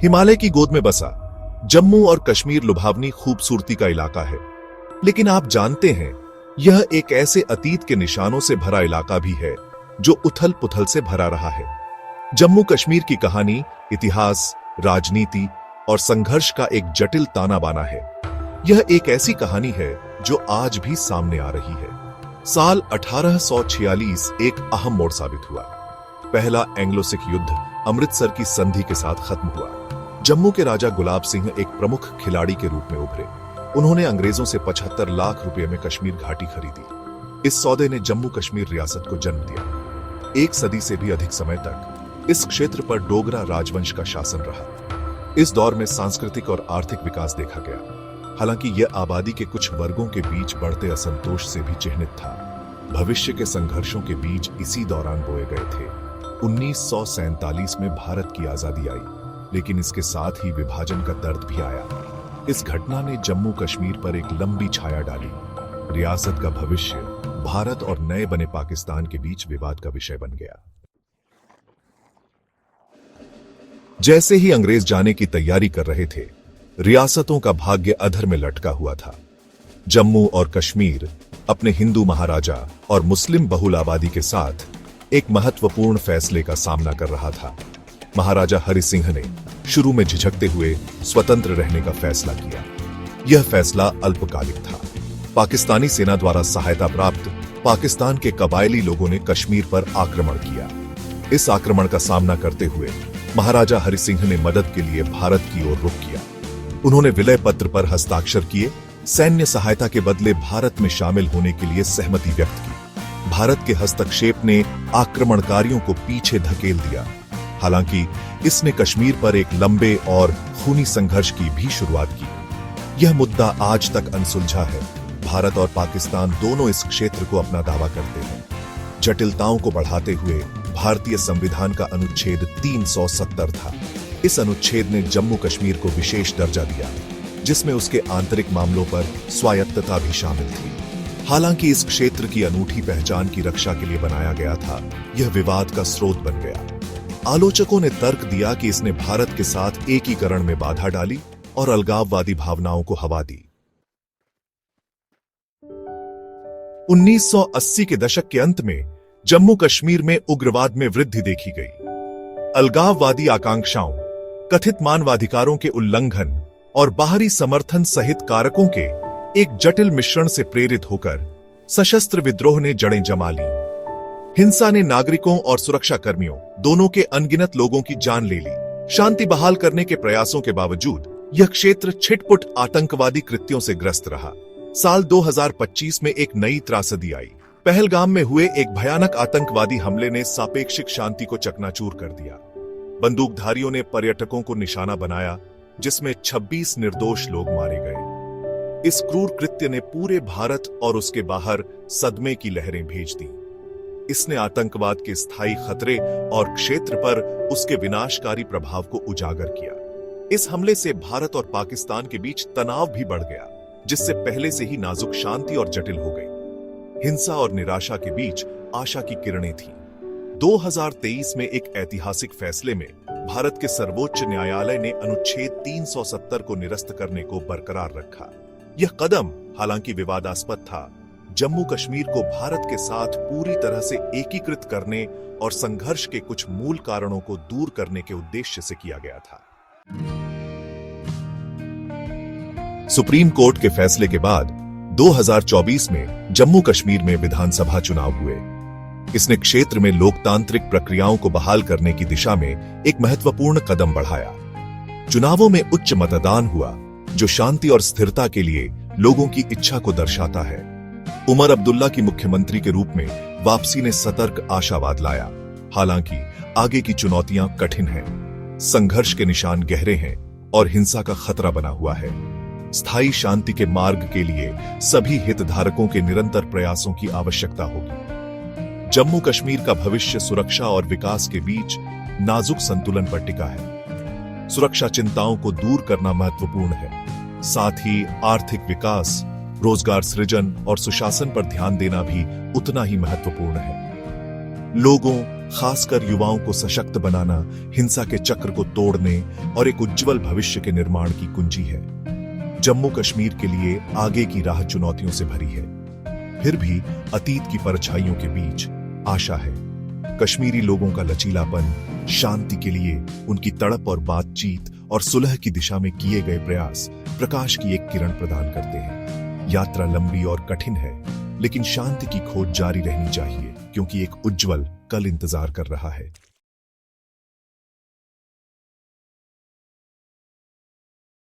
हिमालय की गोद में बसा जम्मू और कश्मीर लुभावनी खूबसूरती का इलाका है, लेकिन आप जानते हैं यह एक ऐसे अतीत के निशानों से भरा इलाका भी है जो उथल पुथल से भरा रहा है। जम्मू कश्मीर की कहानी इतिहास, राजनीति और संघर्ष का एक जटिल ताना बाना है। यह एक ऐसी कहानी है जो आज भी सामने आ रही है। साल 1846 एक अहम मोड़ साबित हुआ। पहला एंग्लो सिख युद्ध अमृतसर की संधि के साथ खत्म हुआ। जम्मू के राजा गुलाब सिंह एक प्रमुख खिलाड़ी के रूप में उभरे। उन्होंने अंग्रेजों से 75 लाख रुपए में कश्मीर घाटी खरीदी। इस सौदे ने जम्मू कश्मीर रियासत को जन्म दिया। एक सदी से भी अधिक समय तक इस क्षेत्र पर डोगरा राजवंश का शासन रहा। इस दौर में सांस्कृतिक और आर्थिक विकास देखा गया। हालांकि यह आबादी के कुछ वर्गों के बीच बढ़ते असंतोष से भी चिह्नित था। भविष्य के संघर्षों के बीज इसी दौरान बोए गए थे। 1947 में भारत की आजादी आई, लेकिन इसके साथ ही विभाजन का दर्द भी आया। इस घटना ने जम्मू कश्मीर पर एक लंबी छाया डाली। रियासत का भविष्य भारत और नए बने पाकिस्तान के बीच विवाद का विषय बन गया। जैसे ही अंग्रेज जाने की तैयारी कर रहे थे, रियासतों का भाग्य अधर में लटका हुआ था। जम्मू और कश्मीर अपने हिंदू महाराजा और मुस्लिम बहुल आबादी के साथ एक महत्वपूर्ण फैसले का सामना कर रहा था। महाराजा हरि सिंह ने शुरू में झिझकते हुए स्वतंत्र रहने का फैसला किया। यह फैसला अल्पकालिक था। पाकिस्तानी सेना द्वारा सहायता प्राप्त पाकिस्तान के कबायली लोगों ने कश्मीर पर आक्रमण किया। इस आक्रमण का सामना करते हुए महाराजा हरि सिंह ने मदद के लिए भारत की ओर रुख किया। उन्होंने विलय पत्र पर हस्ताक्षर किए, सैन्य सहायता के बदले भारत में शामिल होने के लिए सहमति व्यक्त की। भारत के हस्तक्षेप ने आक्रमणकारियों को पीछे धकेल दिया। हालांकि इसने कश्मीर पर एक लंबे और खूनी संघर्ष की भी शुरुआत की। यह मुद्दा आज तक अनसुलझा है। भारत और पाकिस्तान दोनों इस क्षेत्र को अपना दावा करते हैं। जटिलताओं को बढ़ाते हुए भारतीय संविधान का अनुच्छेद 370 था। इस अनुच्छेद ने जम्मू कश्मीर को विशेष दर्जा दिया, जिसमें उसके आंतरिक मामलों पर स्वायत्तता भी शामिल थी। हालांकि इस क्षेत्र की अनूठी पहचान की रक्षा के लिए बनाया गया था, यह विवाद का स्रोत बन गया। आलोचकों ने तर्क दिया कि इसने भारत के साथ एकीकरण में बाधा डाली और अलगाववादी भावनाओं को हवा दी। 1980 के दशक के अंत में जम्मू कश्मीर में उग्रवाद में वृद्धि देखी गई। अलगाववादी आकांक्षाओं, कथित मानवाधिकारों के उल्लंघन और बाहरी समर्थन सहित कारकों के एक जटिल मिश्रण से प्रेरित होकर सशस्त्र विद्रोह ने जड़ें जमा ली। हिंसा ने नागरिकों और सुरक्षा कर्मियों दोनों के अनगिनत लोगों की जान ले ली। शांति बहाल करने के प्रयासों के बावजूद यह क्षेत्र छिटपुट आतंकवादी कृत्यों से ग्रस्त रहा। साल 2025 में एक नई त्रासदी आई। पहलगाम में हुए एक भयानक आतंकवादी हमले ने सापेक्षिक शांति को चकनाचूर कर दिया। बंदूकधारियों ने पर्यटकों को निशाना बनाया, जिसमें 26 निर्दोष लोग मारे गए। इस क्रूर कृत्य ने पूरे भारत और उसके बाहर सदमे की लहरें भेज दी। इसने आतंकवाद के स्थायी खतरे और क्षेत्र पर उसके विनाशकारी प्रभाव को उजागर किया। इस हमले से भारत और पाकिस्तान के बीच तनाव भी बढ़ गया, जिससे पहले से ही नाजुक शांति और जटिल हो गई। हिंसा और निराशा के बीच आशा की किरणें थीं। 2023 में एक ऐतिहासिक फैसले में भारत के सर्वोच्च न्यायालय ने अनुच्छेद 370 को निरस्त करने को बरकरार रखा। यह कदम हालांकि विवादास्पद था, जम्मू कश्मीर को भारत के साथ पूरी तरह से एकीकृत करने और संघर्ष के कुछ मूल कारणों को दूर करने के उद्देश्य से किया गया था। सुप्रीम कोर्ट के फैसले के बाद 2024 में जम्मू कश्मीर में विधानसभा चुनाव हुए। इसने क्षेत्र में लोकतांत्रिक प्रक्रियाओं को बहाल करने की दिशा में एक महत्वपूर्ण कदम बढ़ाया। चुनावों में उच्च मतदान हुआ, जो शांति और स्थिरता के लिए लोगों की इच्छा को दर्शाता है। उमर अब्दुल्ला की मुख्यमंत्री के रूप में वापसी ने सतर्क आशावाद लाया। हालांकि आगे की चुनौतियां कठिन हैं। संघर्ष के निशान गहरे हैं और हिंसा का खतरा बना हुआ है। स्थायी शांति के मार्ग के लिए सभी हितधारकों के निरंतर प्रयासों की आवश्यकता होगी। जम्मू कश्मीर का भविष्य सुरक्षा और विकास के बीच नाजुक संतुलन पर टिका है। सुरक्षा चिंताओं को दूर करना महत्वपूर्ण है, साथ ही आर्थिक विकास, रोजगार सृजन और सुशासन पर ध्यान देना भी उतना ही महत्वपूर्ण है। लोगों, खासकर युवाओं को सशक्त बनाना, हिंसा के चक्र को तोड़ने और एक उज्जवल भविष्य के निर्माण की कुंजी है। जम्मू कश्मीर के लिए आगे की राह चुनौतियों से भरी है, फिर भी अतीत की परछाइयों के बीच आशा है। कश्मीरी लोगों का लचीलापन, शांति के लिए उनकी तड़प और बातचीत और सुलह की दिशा में किए गए प्रयास प्रकाश की एक किरण प्रदान करते हैं। यात्रा लंबी और कठिन है, लेकिन शांति की खोज जारी रहनी चाहिए, क्योंकि एक उज्जवल कल इंतजार कर रहा है।